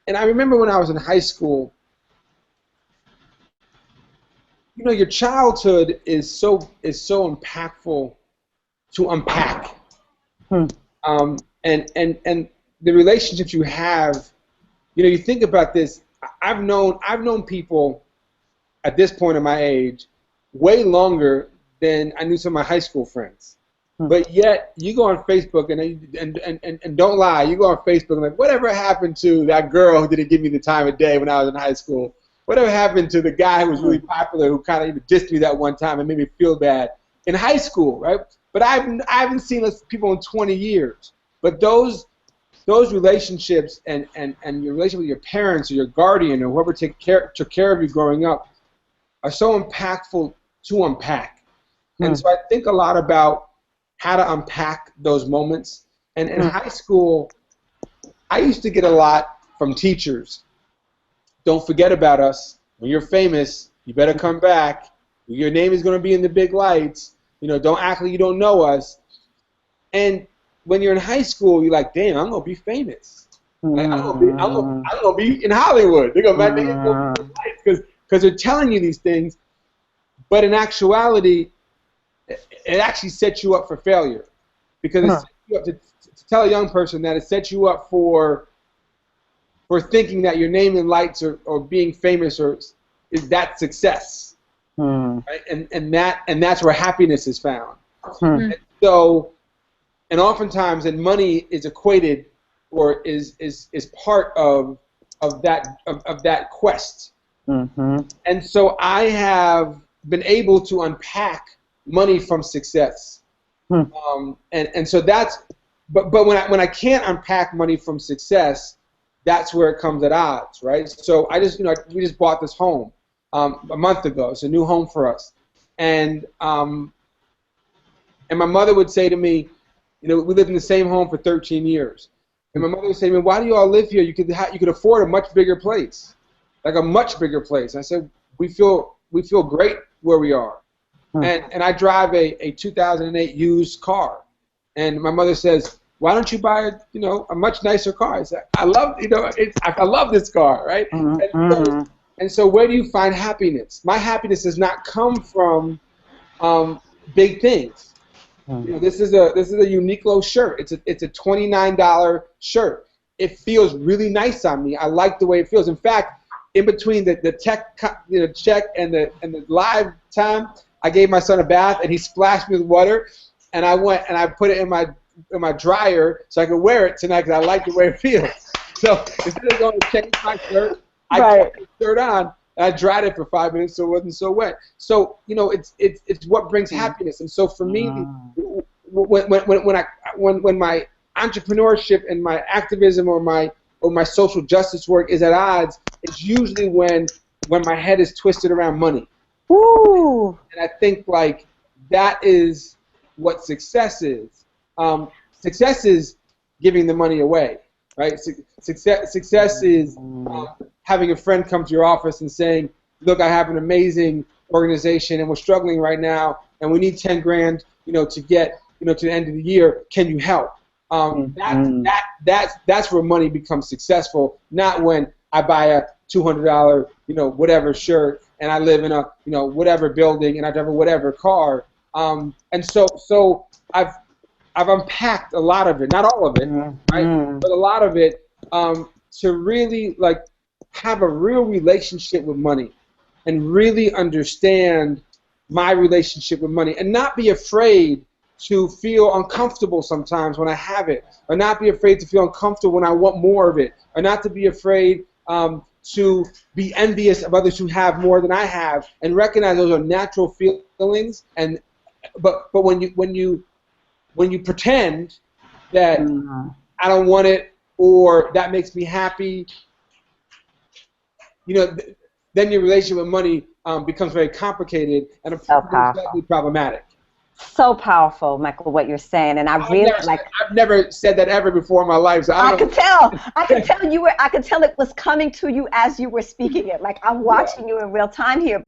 And I remember when I was in high school, you know, your childhood is so impactful to unpack. Hmm. And the relationships you have, you know, you think about this. I've known people at this point in my age way longer than I knew some of my high school friends. Hmm. But yet you go on Facebook and don't lie, you go on Facebook and like, whatever happened to that girl who didn't give me the time of day when I was in high school? Whatever happened to the guy who was really popular who kind of dissed me that one time and made me feel bad in high school, right? But I haven't seen those people in 20 years. But those relationships and your relationship with your parents or your guardian or whoever took care of you growing up are so impactful to unpack. And so I think a lot about how to unpack those moments. And in high school, I used to get a lot from teachers. Don't forget about us. When you're famous, you better come back. Your name is going to be in the big lights. You know, don't act like you don't know us. And when you're in high school, you're like, damn, I'm going to be famous. Like, I'm going to be in Hollywood. They're going to my name is going to be in the lights because they're telling you these things. But in actuality, it actually sets you up for failure. Because it sets you up to tell a young person that it sets you up for thinking that your name in lights or being famous is that success, right? And that's where happiness is found. And so, and oftentimes, and money is equated or is part of that quest. And so I have been able to unpack money from success, and so that's. But when I can't unpack money from success, that's where it comes at odds, right? So we just bought this home a month ago. It's a new home for us, and my mother would say to me, you know, we lived in the same home for 13 years, and my mother would say to me, why do you all live here? You could afford a much bigger place, like a much bigger place. And I said, we feel great where we are, and I drive a 2008 used car, and my mother says, why don't you buy a much nicer car? I said, I love this car, right? And so where do you find happiness? My happiness does not come from big things. You know, this is a Uniqlo shirt. It's a $29 shirt. It feels really nice on me. I like the way it feels. In fact, in between the tech check and the live time, I gave my son a bath and he splashed me with water, and I went and I put it in my dryer so I could wear it tonight because I like the way it feels. So instead of going to change my shirt, I put the shirt on and I dried it for 5 minutes so it wasn't so wet. So you know, it's what brings happiness. And so for me, when my entrepreneurship and my activism or my social justice work is at odds, it's usually when my head is twisted around money. Ooh. And I think like that is what success is. Success is giving the money away, right? Success is having a friend come to your office and saying, look, I have an amazing organization and we're struggling right now and we need 10 grand, to get, to the end of the year. Can you help? That's where money becomes successful, not when I buy a $200, whatever shirt and I live in a, whatever building and I drive a whatever car. And so I've unpacked a lot of it, not all of it, right? But a lot of it to really like have a real relationship with money and really understand my relationship with money and not be afraid to feel uncomfortable sometimes when I have it, or not be afraid to feel uncomfortable when I want more of it, or not to be afraid to be envious of others who have more than I have, and recognize those are natural feelings. And but when you pretend that I don't want it or that makes me happy, then your relationship with money becomes very complicated and slightly problematic. So powerful, Michael, what you're saying, and I've never said that ever before in my life. So I could tell it was coming to you as you were speaking it. Like I'm watching you in real time here.